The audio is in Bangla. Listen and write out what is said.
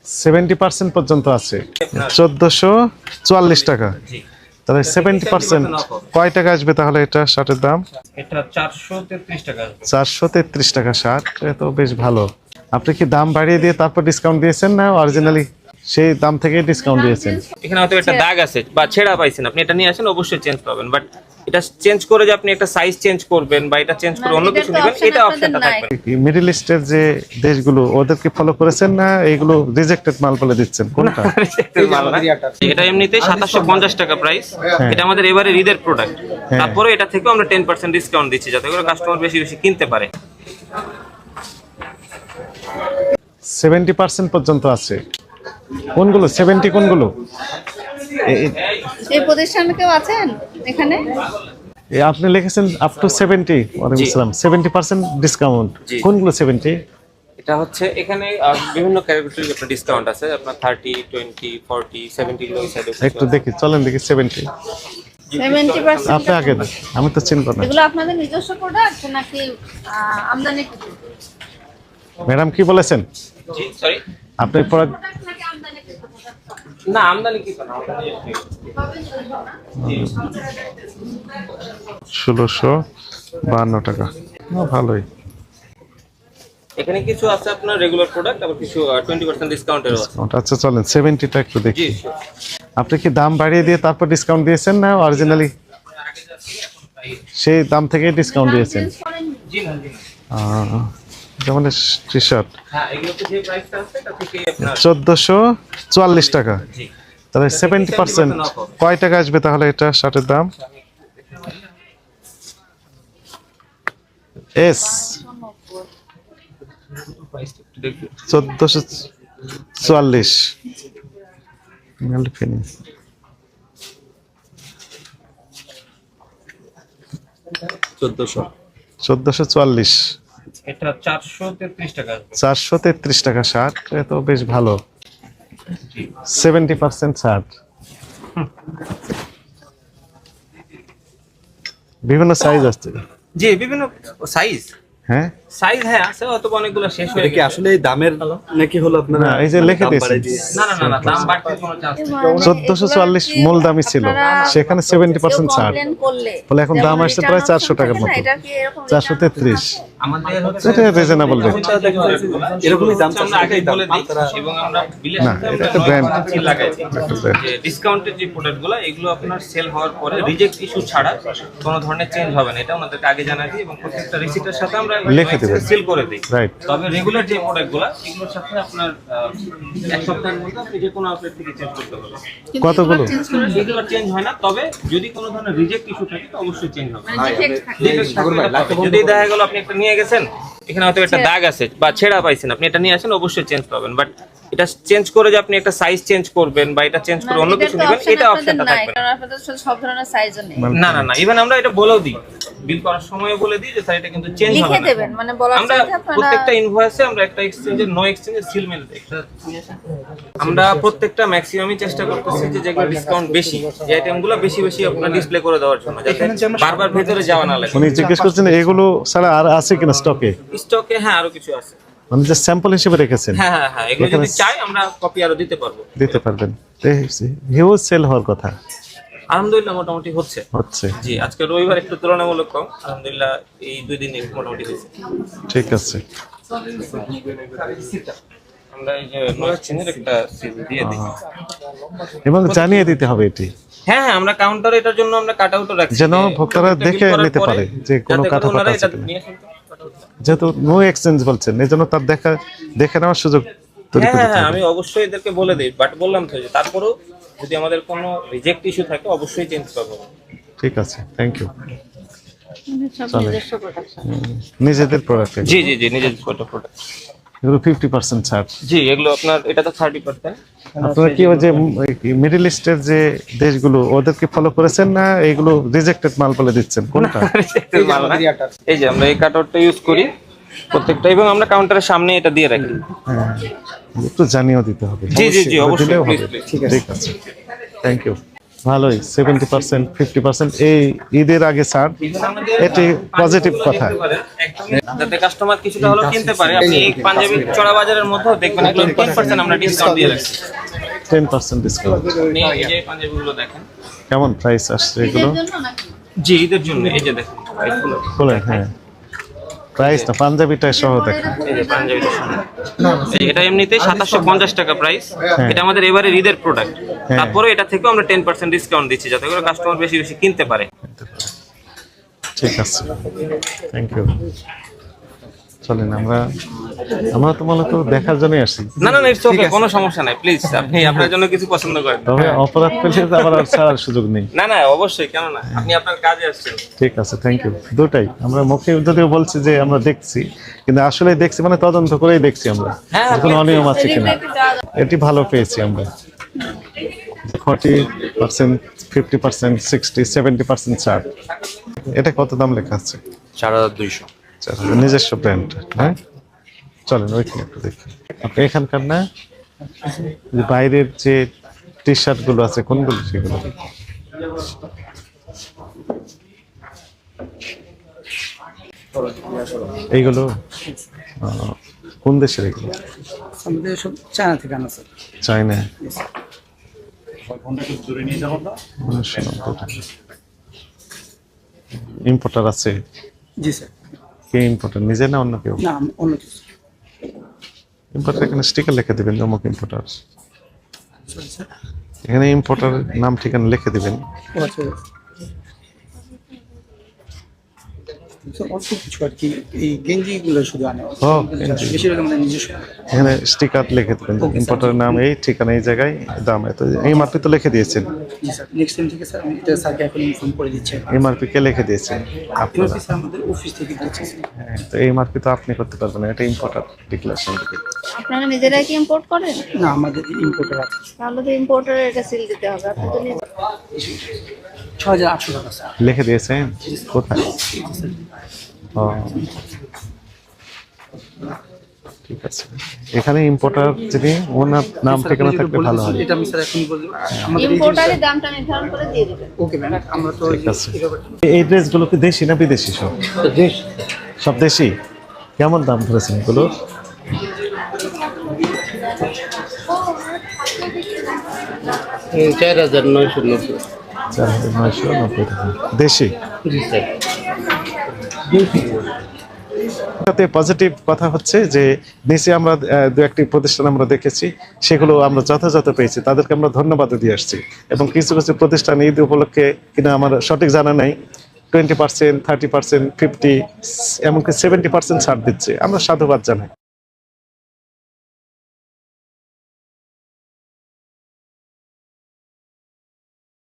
70% পর্যন্ত আছে 1444 টাকা। তাহলে 70% কয় টাকা আসবে তাহলে এটা শার্টের দাম? এটা 433 টাকা। 433 টাকা শার্ট, তো বেশ ভালো। আপনি কি দাম বাড়িয়ে দিয়ে তারপর ডিসকাউন্ট দিয়েছেন না অরিজিনালি সেই দাম থেকে ডিসকাউন্ট দিয়েছেন? এখানে হয়তো একটা দাগ আছে বা ছেঁড়া পাইছেন, আপনি এটা নিয়ে আসেন অবশ্যই চেঞ্জ পাবেন, বাট এটা চেঞ্জ করে যে আপনি একটা সাইজ চেঞ্জ করবেন বা এটা চেঞ্জ করে অন্য কিছু নেবেন, এটা অপশনটা থাকবে। মিডল ইস্টের যে দেশগুলো ওদেরকে ফলো করেছেন না এগুলো রিজেক্টেড মাল বলে দিচ্ছেন কোনটা? এটা এমনিতে 2750 টাকা প্রাইস। এটা আমাদের এবারে ঈদের প্রোডাক্ট, তারপরে এটা থেকে আমরা 10% ডিসকাউন্ট দিচ্ছি যাতে করে কাস্টমার বেশি বেশি কিনতে পারে। 70% পর্যন্ত আছে। কোনগুলো 70? কোনগুলো এই প্রতিষ্ঠানে কেউ আছেন এখানে? আপনি লিখেছেন আপ টু 70। ওয়ালাইকুম আসসালাম। 70% ডিসকাউন্ট। কোনগুলো 70? এটা হচ্ছে এখানে বিভিন্ন ক্যাটাগরির আপনার ডিসকাউন্ট আছে, আপনার 30, 20, 40, 70 গুলো এই সাইডে। একটু দেখি, চলেন দেখি 70। 70% আপনি আগে দেন, আমি তো চিনব না। এগুলো আপনাদের নিজস্ব প্রোডাক্ট নাকি আমদানি? ম্যাডাম কি বলেছেন? জি সরি, আপনি প্রোডাক্ট নাকি আমদানি? না আমদানি কি না, আমদানি 1652 টাকা। ভালোই। এখানে কিছু আছে আপনার রেগুলার প্রোডাক্ট, আবার কিছু 20% ডিসকাউন্টেরও আছে। আচ্ছা চলেন 70টা একটু দেখি। জি আপনি কি দাম বাড়িয়ে দিয়ে তারপর ডিসকাউন্ট দিয়েছেন না অরিজিনালি সেই দাম থেকে ডিসকাউন্ট দিয়েছেন? জি না জি যেমন টি শার্ট হ্যাঁ, এগুলো তো যে প্রাইসটা আছে এটা থেকে আপনার 1444 টাকা। জি। তাহলে 70% কয় টাকা আসবে তাহলে এটা শার্টের দাম? এস 1444 1444 এটা 433 টাকা। 433 টাকা শার্ট, তো বেশ ভালো। 70% ছাড়। বিভিন্ন সাইজ আছে। জি বিভিন্ন সাইজ। হ্যাঁ সাইজ হ্যাঁ আছে, অথবা অনেকগুলো শেষ হয়ে কি আসলে এই দামের নাকি হলো আপনারা? না, এই যে লিখে দিয়েছেন না না না না, দাম বাড়তে কোনো চান্স নেই। 1444 মূল দামই ছিল, সেখানে 70% ছাড় বলে এখন দাম আসছে প্রায় 400 টাকার মতো। 433 আমাদের হচ্ছে এটা রিজনেবল রেট। এরকমই দাম আমরা আগে বলে দিই এবং আমরা বিলের না, সাথে এটা আমরা একটা ব্র্যান্ড। চিল লাগাইছি একটা ব্র্যান্ড। যে ডিসকাউন্টেড যে প্রোডাক্টগুলো এগুলো আপনার সেল হওয়ার পরে রিজেক্ট ইস্যু ছাড়া কোনো ধরনের চেঞ্জ হবে না, এটা ওনাদেরকে আগে জানাই দিই এবং প্রত্যেকটা রিসিটের সাথে আমরা লিখে দেবেন। সিল করে দিই। রাইট। তবে রেগুলার যে প্রোডাক্টগুলো এগুলোর সাথে আপনার এক সপ্তাহের মধ্যে আপনি যে কোনো আউটলেট থেকে চেঞ্জ করতে পারবেন। কতগুলো? এগুলো চেঞ্জ হয় না, তবে যদি কোনো ধরনের রিজেক্ট ইস্যু থাকে তো অবশ্যই চেঞ্জ হবে। যদি দেখা গেল আপনি একটা নিয়ে গেছেন, এখানে হয়তো একটা দাগ আছে বা ছেঁড়া পাইছেন, আপনি এটা নিয়ে আসেন অবশ্যই চেঞ্জ পাবেন, বাট এটা চেঞ্জ করে যে আপনি একটা সাইজ চেঞ্জ করবেন বা এটা চেঞ্জ করে অন্য কিছু নেবেন, এটা অপশনটা থাকবে না। আপনাদের সব ধরনের সাইজও নেই। না না না, ইভেন আমরা এটা বলেও দিই, বিল করার সময় বলে দিই যে স্যার এটা কিন্তু চেঞ্জ হবে লিখে না। দেবেন, মানে বলার আমরা সাথে আপনারা প্রত্যেকটা ইনভয়েসে আমরা একটা এক্সচেঞ্জের নো এক্সচেঞ্জের সিল মেরে দেই। আমরা প্রত্যেকটা ম্যাক্সিমামই চেষ্টা করতেছি যে যেগুলো ডিসকাউন্ট বেশি, যে আইটেমগুলো বেশি বেশি আপনার ডিসপ্লে করে দেওয়ার জন্য, যাতে বারবার ভেতরে যাওয়া না লাগে। উনি জিজ্ঞেস করছেন এগুলো ছাড়া আর আছে কিনা স্টকে? স্টকে হ্যাঁ আরো কিছু আছে। মানে যে স্যাম্পল হিসেবে রেখেছেন? হ্যাঁ হ্যাঁ হ্যাঁ, এগুলো যদি চাই আমরা কপি আরো দিতে পারবো। দিতে পারবেন। হিউজ সেল হওয়ার কথা। আলহামদুলিল্লাহ মোটামুটি হচ্ছে। হচ্ছে। জি, আজকে রবিবার একটু তুলনামূলক কম, আলহামদুলিল্লাহ এই 2 দিনে মোটামুটি হয়েছে। ঠিক আছে। আমরা এই যে নো এক্সচেঞ্জের একটা সিল দিয়ে দিই। এবং জানিয়ে দিতে হবে এটি, হ্যাঁ হ্যাঁ, আমরা কাউন্টারে এটার জন্য আমরা কাট আউটও রাখছি যেন ভোক্তারা দেখে নিতে পারে যে কোনো কাটাপাট আছে কিনা। যেহেতু নো এক্সচেঞ্জ বলছেন, এই জন্য তার দেখে নেওয়ার সুযোগ তৈরি হ্যাঁ করে দিতে হ্যাঁ, হবে। আমি অবশ্যই এদেরকে বলে দিই, বাট বললাম তো যে তারপরেও যদি আমাদের কোনো রিজেক্ট ইস্যু থাকে অবশ্যই চেঞ্জ করবো। ঠিক আছে, থ্যাংক ইউ। সব নিজস্ব প্রোডাক্ট। নিজেদের প্রোডাক্ট জি জি জি, নিজের প্রোডাক্ট। এগুলো 50% ছাড়। জি, এগুলো আপনার এটা তো 30%। আপনারা কি ওই যে মিডল ইস্টের যে দেশগুলো ওদেরকে ফলো করেছেন না এগুলো রিজেক্টেড মাল বলে দিচ্ছেন কোনটা? এই যে আমরা এই কাটআউটটা ইউজ করি প্রত্যেকটা, এবং আমরা কাউন্টারের সামনে এটা দিয়ে রাখি। হ্যাঁ, একটু জানিয়েও দিতে হবে। জি জি জি, ওটা অবশ্যই দিলেও হবে। please, please। ঠিক আছে, থ্যাংক ইউ। ভালোই 70% 50% এই ঈদের আগে ছাড়, এটি পজিটিভ কথা। যাতে কাস্টমার কিছুটা হলেও কিনতে পারে। আপনি এই পাঞ্জাবি চড়া বাজারের মধ্যেও দেখবেন এগুলো 10% আমরা ডিসকাউন্ট দিয়ে রাখছি। 10% ডিসকাউন্ট। আপনি এই যে পাঞ্জাবিগুলো দেখেন, কেমন প্রাইস আসছে এগুলো? ঈদের জন্য নাকি? জি ঈদের জন্য এই যে দেখেন প্রাইসগুলো। বলেন। হ্যাঁ, প্রাইস না, পাঞ্জাবিটা সহ দেখেন। এই যে পাঞ্জাবিটা শুনুন। এটা এমনিতে 2750 টাকা প্রাইস। হ্যাঁ। এটা আমাদের এবারে ঈদের প্রোডাক্ট। হ্যাঁ। তারপরে এটা থেকেও আমরা 10% ডিসকাউন্ট দিচ্ছি যাতে করে কাস্টমার বেশি বেশি কিনতে পারে। ঠিক আছে, থ্যাংক ইউ। চলেন, আমরা তো মূলত দেখার জন্যই আসছি। না না না, ইটস ওকে, কোনো সমস্যা নাই। প্লিজ আপনি আপনার জন্য কিছু পছন্দ করেন। তবে অপরাধ পেলে তো আবার আর ছাড়ার সুযোগ নেই। না না অবশ্যই, কেন না, আপনি আপনার কাজে আসছেন। ঠিক আছে, থ্যাংক ইউ। দুটাই আমরা মুখে যদিও বলছি যে আমরা দেখছি, কিন্তু আসলে দেখছি মানে তদন্ত করেই দেখছি আমরা হ্যাঁ, কোনো অনিয়ম আছে কিনা। একটু দেওয়া যাবে। এটি ভালো পেয়েছি আমরা। 40%, 50%, 60, 70% ছাড়। এটা কত দাম লেখা আছে? 4200। নিজস্ব ব্র্যান্ড। হ্যাঁ, চলেন ওইখানে একটু দেখি। আপনি এখানকার না, যে বাইরের যে টি শার্ট গুলো আছে কোনগুলো সেগুলো? এইগুলো কোন দেশের এগুলো? আমাদের সব চায়না থেকে আনা স্যার। চায়না। ইম্পোর্টার আছে? জি স্যার। কে ইম্পোর্টার, নিজে না অন্য কেউ? না অন্য কিছু। ইম্পোর্টার এখানে স্টিকার লিখে দিবেন, অমুক ইম্পোর্টার। এখানে ইম্পোর্টার নাম ঠিকানা লিখে দিবেন। ও আচ্ছা স্যার, অল্প কিছু আর কি, এই গেঞ্জিগুলো শুধু আনে। ও, গেঞ্জি। বেশিরভাগ আমাদের নিজস্ব। এখানে স্টিকার লিখে দেবেন, ইম্পোর্টারের নাম এই, ঠিকানা এই জায়গায়, দাম এত। এমআরপি তো লিখে দিয়েছেন? জি স্যার, নেক্সট টাইম থেকে স্যার আমি এটা স্যারকে এখন ইনফর্ম করে দিচ্ছি। এমআরপি কে লিখে দিয়েছেন? আপনারা। স্যার আমাদের অফিস থেকে দিচ্ছি স্যার। হ্যাঁ, তো এমআরপি তো আপনি করতে পারবেন না, এটা ইম্পোর্টার ডিক্লারেশন দিবে। আপনারা নিজেরাই কি ইম্পোর্ট করেন? না, আমাদের ইম্পোর্টার আছে। তাহলে তো ইম্পোর্টারের এটা সিল দিতে হবে। আপনি তো নিজে 6800 টাকা স্যার। লিখে দিয়েছেন কোথায়? ও, ঠিক আছে। এখানে ইম্পোর্টার যিনি, ওনার নাম ঠিকানা থাকলে ভালো হয়। এটা আমি স্যার এখন বলবো। আমাদের ইম্পোর্টারের দামটা নির্ধারণ করে দিয়ে দিবেন। ওকে ম্যাম, আমরা তো ঠিক আছে। এই ড্রেসগুলো কি দেশি না বিদেশি? সব দেশি। কেমন দাম ধরেছেন এগুলো? এই 4990। 4990 টাকা দেশি। তাতে পজিটিভ কথা হচ্ছে যে নিচে আমরা দু একটি প্রতিষ্ঠান আমরা দেখেছি, সেগুলো আমরা যথাযথ পেয়েছি, তাদেরকে আমরা ধন্যবাদ দিয়ে আসছি। এবং কিছু কিছু প্রতিষ্ঠান ঈদ উপলক্ষে কিনা আমার সঠিক জানা নাই, 20%, 30%, 50, এমনকি 70% ছাড় দিচ্ছে। আমরা সাধুবাদ জানাই।